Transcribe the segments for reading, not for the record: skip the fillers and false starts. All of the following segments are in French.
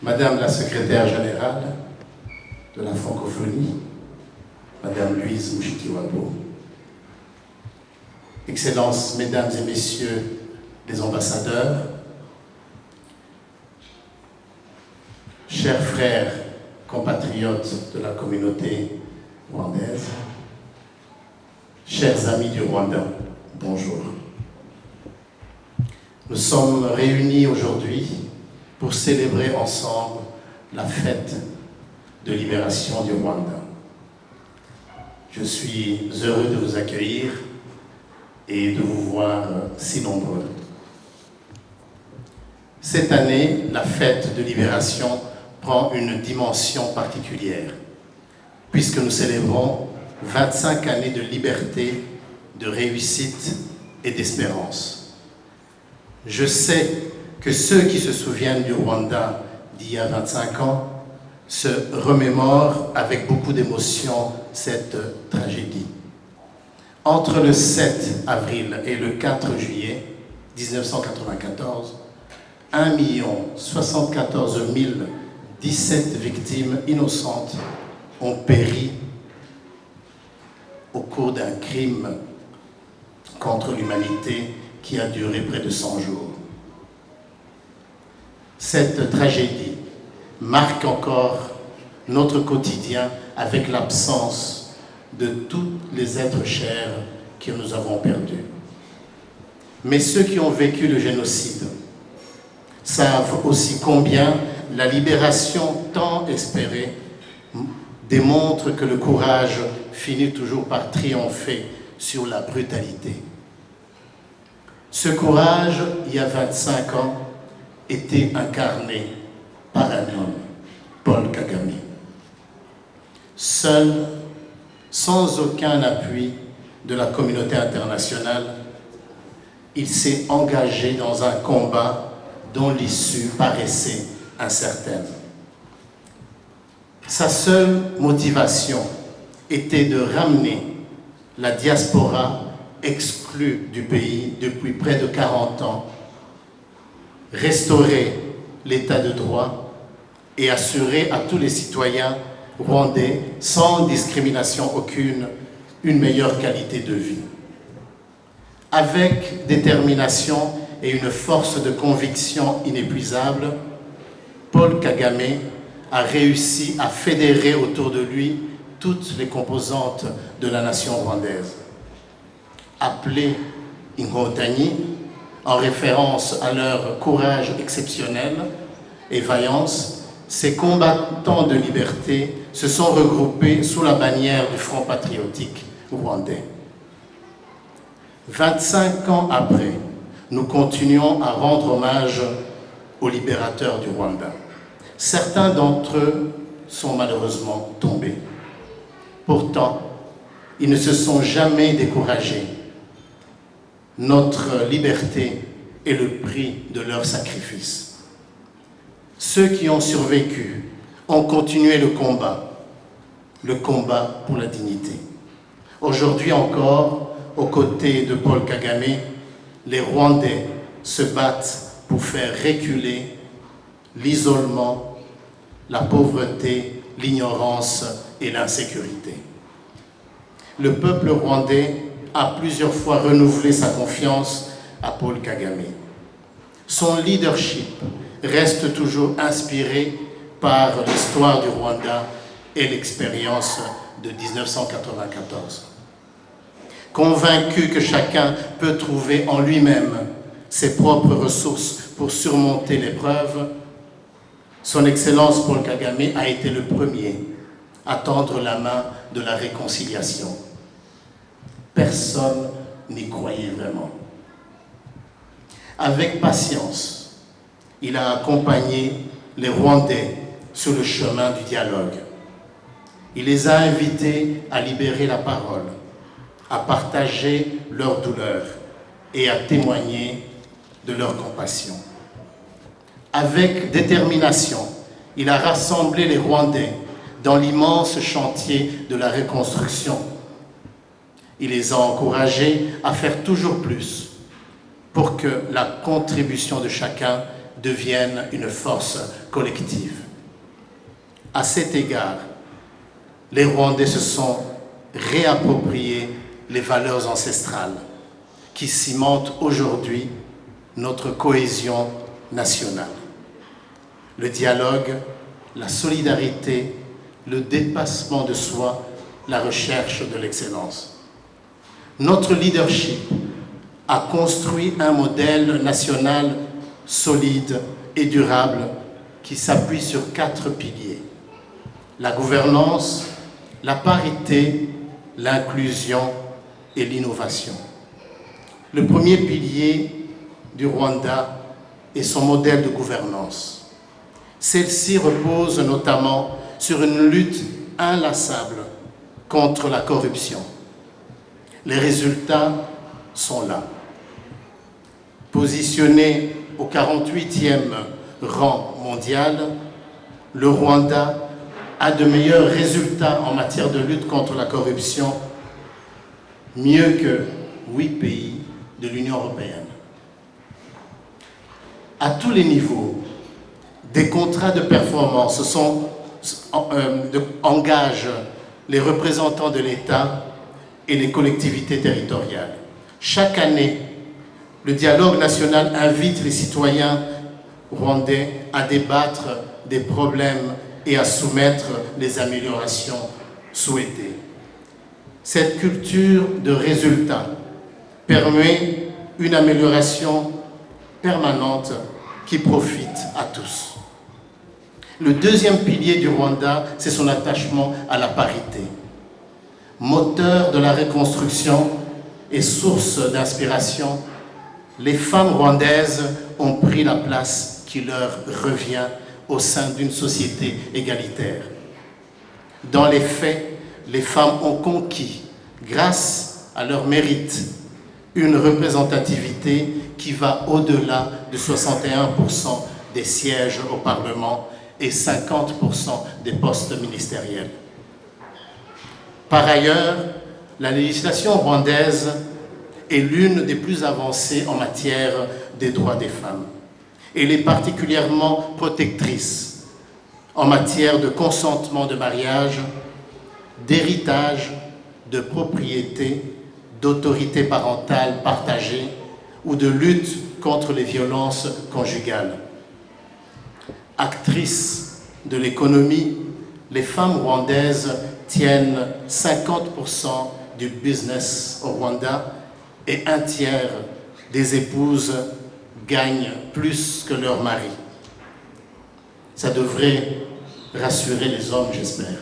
Madame la secrétaire générale de la francophonie, Madame Louise Mushikiwabo, Excellences, Mesdames et Messieurs les ambassadeurs, chers frères, compatriotes de la communauté rwandaise, chers amis du Rwanda, bonjour. Nous sommes réunis aujourd'hui pour célébrer ensemble la fête de libération du Rwanda. Je suis heureux de vous accueillir et de vous voir si nombreux. Cette année, la fête de libération prend une dimension particulière, puisque nous célébrons 25 années de liberté, de réussite et d'espérance. Je sais que ceux qui se souviennent du Rwanda d'il y a 25 ans se remémorent avec beaucoup d'émotion cette tragédie. Entre le 7 avril et le 4 juillet 1994, 1 074 017 victimes innocentes ont péri au cours d'un crime contre l'humanité qui a duré près de 100 jours. Cette tragédie marque encore notre quotidien avec l'absence de tous les êtres chers que nous avons perdus. Mais ceux qui ont vécu le génocide savent aussi combien la libération tant espérée démontre que le courage finit toujours par triompher sur la brutalité. Ce courage, il y a 25 ans, était incarné par un homme, Paul Kagame. Seul, sans aucun appui de la communauté internationale, il s'est engagé dans un combat dont l'issue paraissait incertaine. Sa seule motivation était de ramener la diaspora exclue du pays depuis près de 40 ans, restaurer l'état de droit et assurer à tous les citoyens rwandais, sans discrimination aucune, une meilleure qualité de vie. Avec détermination et une force de conviction inépuisable, Paul Kagame a réussi à fédérer autour de lui toutes les composantes de la nation rwandaise. Appelés Inkotanyi, en référence à leur courage exceptionnel et vaillance, ces combattants de liberté se sont regroupés sous la bannière du Front patriotique rwandais. 25 ans après, nous continuons à rendre hommage aux libérateurs du Rwanda. Certains d'entre eux sont malheureusement tombés. Pourtant, ils ne se sont jamais découragés. Notre liberté est le prix de leur sacrifice. Ceux qui ont survécu ont continué le combat pour la dignité. Aujourd'hui encore, aux côtés de Paul Kagame, les Rwandais se battent pour faire reculer l'isolement, la pauvreté, l'ignorance et l'insécurité. Le peuple rwandais a plusieurs fois renouvelé sa confiance à Paul Kagame. Son leadership reste toujours inspiré par l'histoire du Rwanda et l'expérience de 1994. Convaincu que chacun peut trouver en lui-même ses propres ressources pour surmonter l'épreuve, son Excellence Paul Kagame a été le premier à tendre la main de la réconciliation. Personne n'y croyait vraiment. Avec patience, il a accompagné les Rwandais sur le chemin du dialogue. Il les a invités à libérer la parole, à partager leur douleur et à témoigner de leur compassion. Avec détermination, il a rassemblé les Rwandais dans l'immense chantier de la reconstruction. Il les a encouragés à faire toujours plus pour que la contribution de chacun devienne une force collective. À cet égard, les Rwandais se sont réappropriés les valeurs ancestrales qui cimentent aujourd'hui notre cohésion nationale. Le dialogue, la solidarité, le dépassement de soi, la recherche de l'excellence. Notre leadership a construit un modèle national solide et durable qui s'appuie sur 4 piliers. La gouvernance, la parité, l'inclusion et l'innovation. Le premier pilier du Rwanda est son modèle de gouvernance. Celle-ci repose notamment sur une lutte inlassable contre la corruption. Les résultats sont là. Positionné au 48e rang mondial, le Rwanda a de meilleurs résultats en matière de lutte contre la corruption, mieux que 8 pays de l'Union européenne. À tous les niveaux, des contrats de performance engagent les représentants de l'État et les collectivités territoriales. Chaque année, le dialogue national invite les citoyens rwandais à débattre des problèmes et à soumettre les améliorations souhaitées. Cette culture de résultats permet une amélioration permanente qui profite à tous. Le deuxième pilier du Rwanda, c'est son attachement à la parité. Moteur de la reconstruction et source d'inspiration, les femmes rwandaises ont pris la place qui leur revient au sein d'une société égalitaire. Dans les faits, les femmes ont conquis, grâce à leur mérite, une représentativité qui va au-delà de 61% des sièges au Parlement et 50% des postes ministériels. Par ailleurs, la législation rwandaise est l'une des plus avancées en matière des droits des femmes. Elle est particulièrement protectrice en matière de consentement de mariage, d'héritage, de propriété, d'autorité parentale partagée ou de lutte contre les violences conjugales. Actrices de l'économie, les femmes rwandaises tiennent 50% du business au Rwanda et un tiers des épouses gagnent plus que leur mari. Ça devrait rassurer les hommes, j'espère.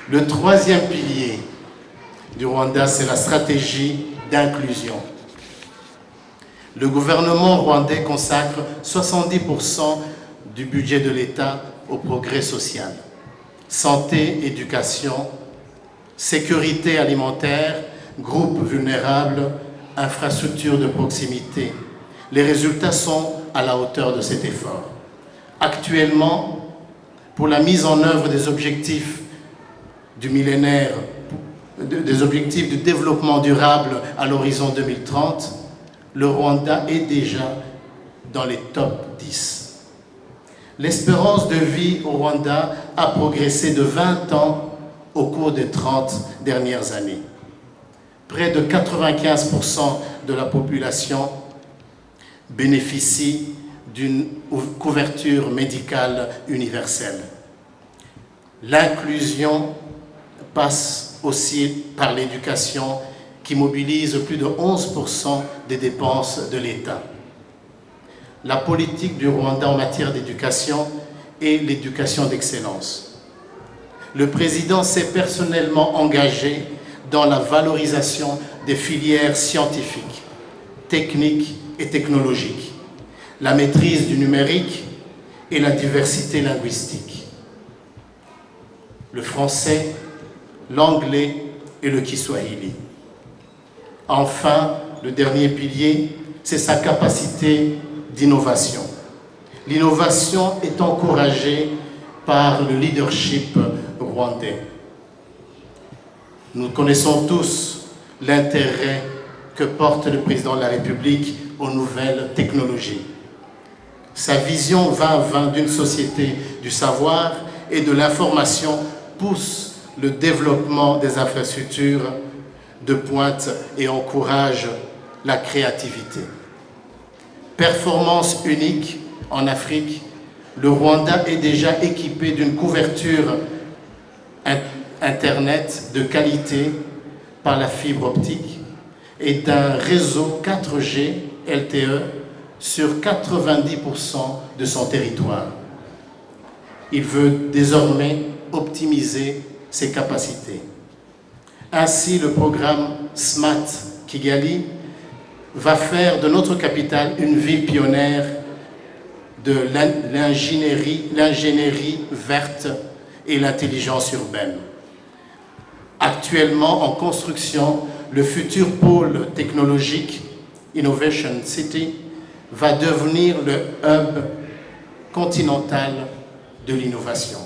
Le troisième pilier du Rwanda, c'est la stratégie d'inclusion. Le gouvernement rwandais consacre 70% du budget de l'État au progrès social. Santé, éducation, sécurité alimentaire, groupes vulnérables, infrastructures de proximité. Les résultats sont à la hauteur de cet effort. Actuellement, pour la mise en œuvre des objectifs du millénaire, des objectifs du développement durable à l'horizon 2030, le Rwanda est déjà dans les top 10. L'espérance de vie au Rwanda a progressé de 20 ans au cours des 30 dernières années. Près de 95% de la population bénéficie d'une couverture médicale universelle. L'inclusion passe aussi par l'éducation qui mobilise plus de 11% des dépenses de l'État. La politique du Rwanda en matière d'éducation est l'éducation d'excellence. Le président s'est personnellement engagé dans la valorisation des filières scientifiques, techniques et technologiques, la maîtrise du numérique et la diversité linguistique. Le français, l'anglais et le kiswahili. Enfin, le dernier pilier, c'est sa capacité d'innovation. L'innovation est encouragée par le leadership rwandais. Nous connaissons tous l'intérêt que porte le président de la République aux nouvelles technologies. Sa vision 2020 d'une société du savoir et de l'information pousse le développement des infrastructures de pointe et encourage la créativité. Performance unique en Afrique, le Rwanda est déjà équipé d'une couverture Internet de qualité par la fibre optique et d'un réseau 4G LTE sur 90% de son territoire. Il veut désormais optimiser ses capacités. Ainsi, le programme SMART Kigali va faire de notre capitale une ville pionnière de l'ingénierie verte et l'intelligence urbaine. Actuellement en construction, le futur pôle technologique Innovation City va devenir le hub continental de l'innovation.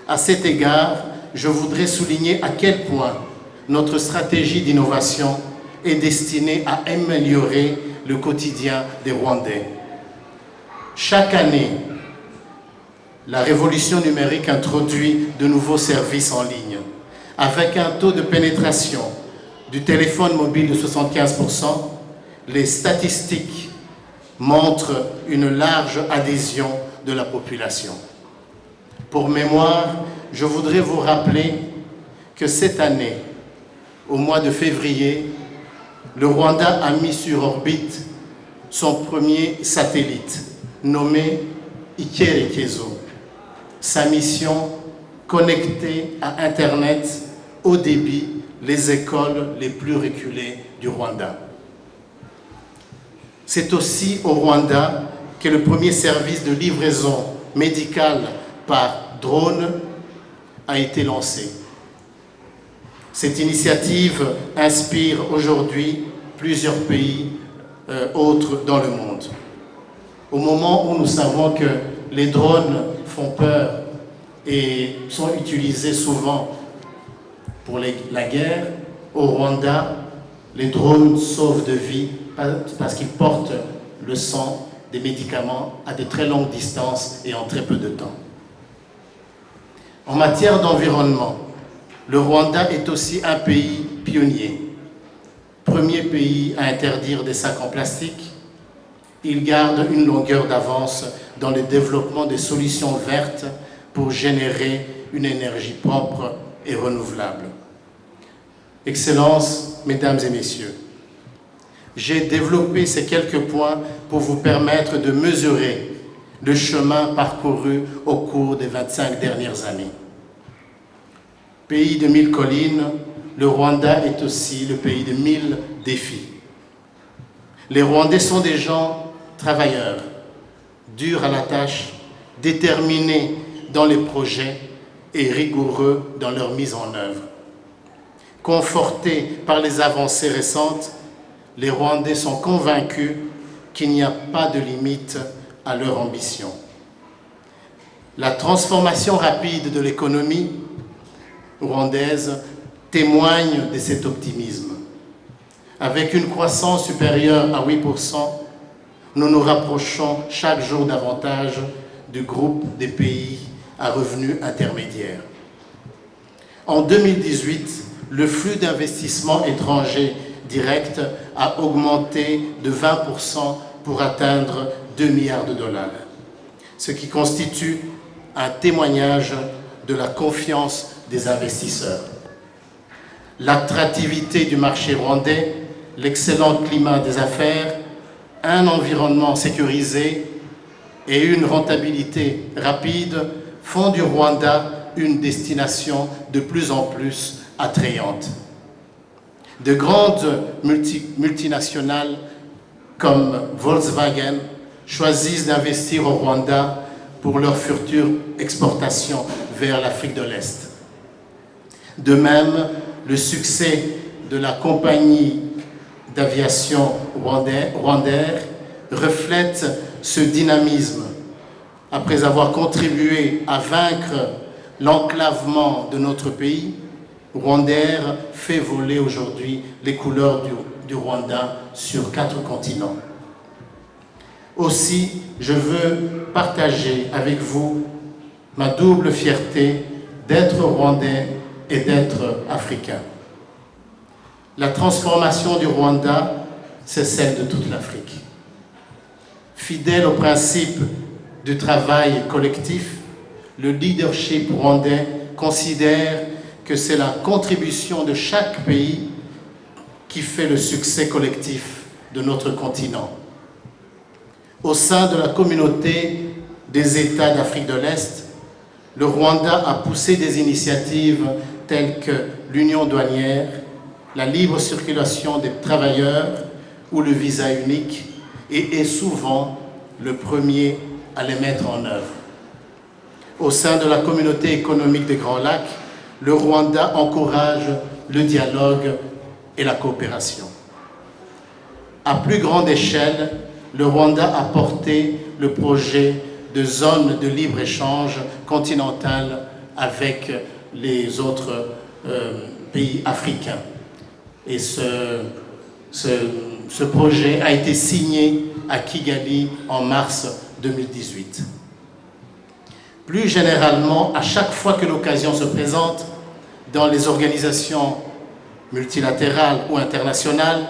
À cet égard, je voudrais souligner à quel point notre stratégie d'innovation est destinée à améliorer le quotidien des Rwandais. Chaque année, la révolution numérique introduit de nouveaux services en ligne, avec un taux de pénétration du téléphone mobile de 75%, les statistiques montrent une large adhésion de la population. Pour mémoire, je voudrais vous rappeler que cette année, au mois de février, le Rwanda a mis sur orbite son premier satellite, nommé Ikerekezo. Sa mission, connecter à Internet haut débit les écoles les plus reculées du Rwanda. C'est aussi au Rwanda que le premier service de livraison médicale par drone a été lancé. Cette initiative inspire aujourd'hui plusieurs pays autres dans le monde. Au moment où nous savons que les drones font peur et sont utilisés souvent pour la guerre, au Rwanda, les drones sauvent de vie parce qu'ils portent le sang des médicaments à de très longues distances et en très peu de temps. En matière d'environnement, le Rwanda est aussi un pays pionnier. Premier pays à interdire des sacs en plastique, il garde une longueur d'avance dans le développement des solutions vertes pour générer une énergie propre et renouvelable. Excellences, Mesdames et Messieurs, j'ai développé ces quelques points pour vous permettre de mesurer le chemin parcouru au cours des 25 dernières années. Pays de 1000 collines, le Rwanda est aussi le pays de 1000 défis. Les Rwandais sont des gens travailleurs, durs à la tâche, déterminés dans les projets et rigoureux dans leur mise en œuvre. Confortés par les avancées récentes, les Rwandais sont convaincus qu'il n'y a pas de limite à leur ambition. La transformation rapide de l'économie rwandaise témoigne de cet optimisme. Avec une croissance supérieure à 8%, nous nous rapprochons chaque jour davantage du groupe des pays à revenus intermédiaires. En 2018, le flux d'investissements étrangers directs a augmenté de 20% pour atteindre 2 milliards de dollars, ce qui constitue un témoignage de la confiance des investisseurs. L'attractivité du marché rwandais, l'excellent climat des affaires, un environnement sécurisé et une rentabilité rapide font du Rwanda une destination de plus en plus attrayante. De grandes multinationales comme Volkswagen choisissent d'investir au Rwanda pour leur future exportation vers l'Afrique de l'Est. De même, le succès de la compagnie d'aviation Rwandair reflète ce dynamisme. Après avoir contribué à vaincre l'enclavement de notre pays, Rwandair fait voler aujourd'hui les couleurs du Rwanda sur 4 continents. Aussi, je veux partager avec vous ma double fierté d'être Rwandais et d'être Africain. La transformation du Rwanda, c'est celle de toute l'Afrique. Fidèle au principe du travail collectif, le leadership rwandais considère que c'est la contribution de chaque pays qui fait le succès collectif de notre continent. Au sein de la communauté des États d'Afrique de l'Est, le Rwanda a poussé des initiatives telles que l'union douanière, la libre circulation des travailleurs ou le visa unique et est souvent le premier à les mettre en œuvre. Au sein de la communauté économique des Grands Lacs, le Rwanda encourage le dialogue et la coopération. À plus grande échelle, le Rwanda a porté le projet de zone de libre-échange continentale avec les autres pays africains. Et ce projet a été signé à Kigali en mars 2018. Plus généralement, à chaque fois que l'occasion se présente, dans les organisations multilatérales ou internationales,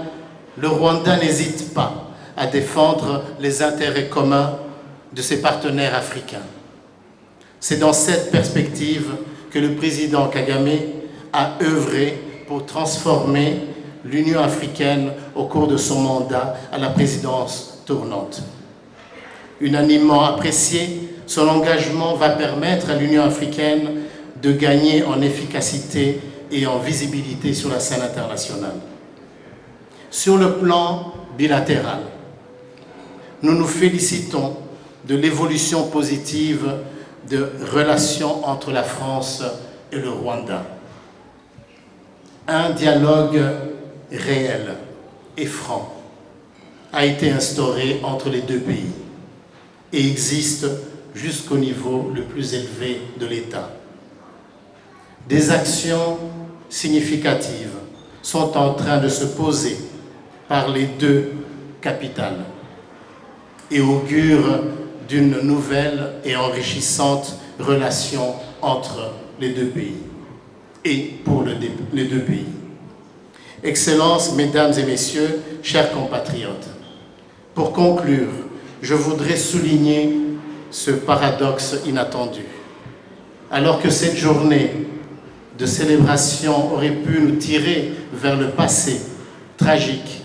le Rwanda n'hésite pas à défendre les intérêts communs de ses partenaires africains. C'est dans cette perspective que le président Kagame a œuvré pour transformer l'Union africaine au cours de son mandat à la présidence tournante. Unanimement apprécié, son engagement va permettre à l'Union africaine de gagner en efficacité et en visibilité sur la scène internationale. Sur le plan bilatéral, nous nous félicitons de l'évolution positive de relations entre la France et le Rwanda. Un dialogue réel et franc a été instauré entre les deux pays et existe jusqu'au niveau le plus élevé de l'État. Des actions significatives sont en train de se poser par les deux capitales et augurent d'une nouvelle et enrichissante relation entre les deux pays et pour les deux pays. Excellences, Mesdames et Messieurs, chers compatriotes, pour conclure, je voudrais souligner ce paradoxe inattendu. Alors que cette journée de célébration aurait pu nous tirer vers le passé tragique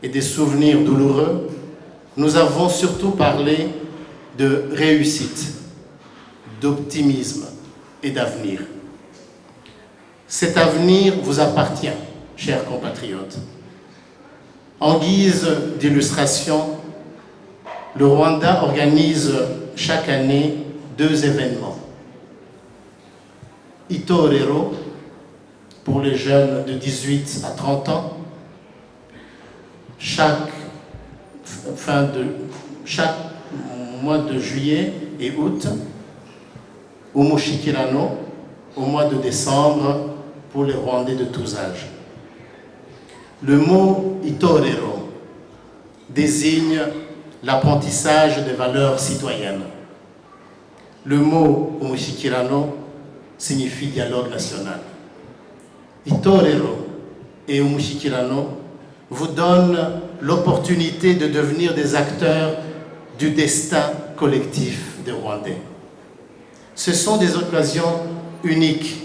et des souvenirs douloureux, nous avons surtout parlé de réussite, d'optimisme et d'avenir. Cet avenir vous appartient, chers compatriotes. En guise d'illustration, le Rwanda organise chaque année 2 événements. Itorero, pour les jeunes de 18 à 30 ans, chaque mois de juillet et août, Umushikirano, au mois de décembre, pour les Rwandais de tous âges. Le mot Itorero désigne l'apprentissage des valeurs citoyennes. Le mot Umushikirano signifie dialogue national. Itorero et Umushikirano vous donnent l'opportunité de devenir des acteurs du destin collectif des Rwandais. Ce sont des occasions uniques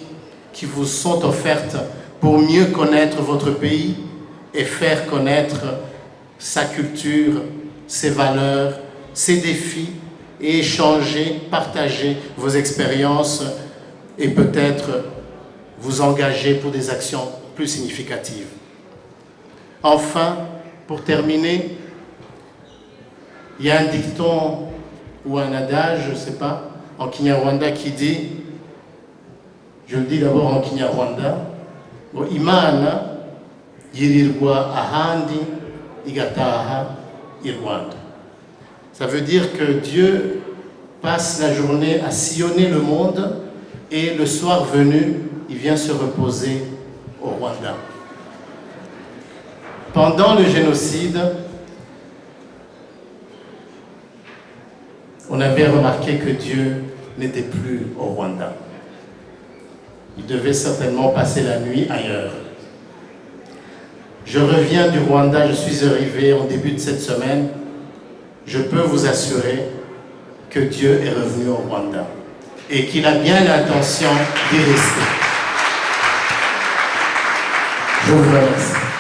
qui vous sont offertes pour mieux connaître votre pays et faire connaître sa culture, ses valeurs, ses défis et échanger, partager vos expériences et peut-être vous engager pour des actions plus significatives. Enfin, pour terminer, il y a un dicton ou un adage, je ne sais pas, en Kinyarwanda qui dit, je le dis d'abord en Kinyarwanda, Imana yirirwa ahandi igataha i Rwanda. Ça veut dire que Dieu passe la journée à sillonner le monde et le soir venu, il vient se reposer au Rwanda. Pendant le génocide, on avait remarqué que Dieu n'était plus au Rwanda. Il devait certainement passer la nuit ailleurs. Je reviens du Rwanda, je suis arrivé en début de cette semaine. Je peux vous assurer que Dieu est revenu au Rwanda et qu'il a bien l'intention d'y rester. Je vous remercie.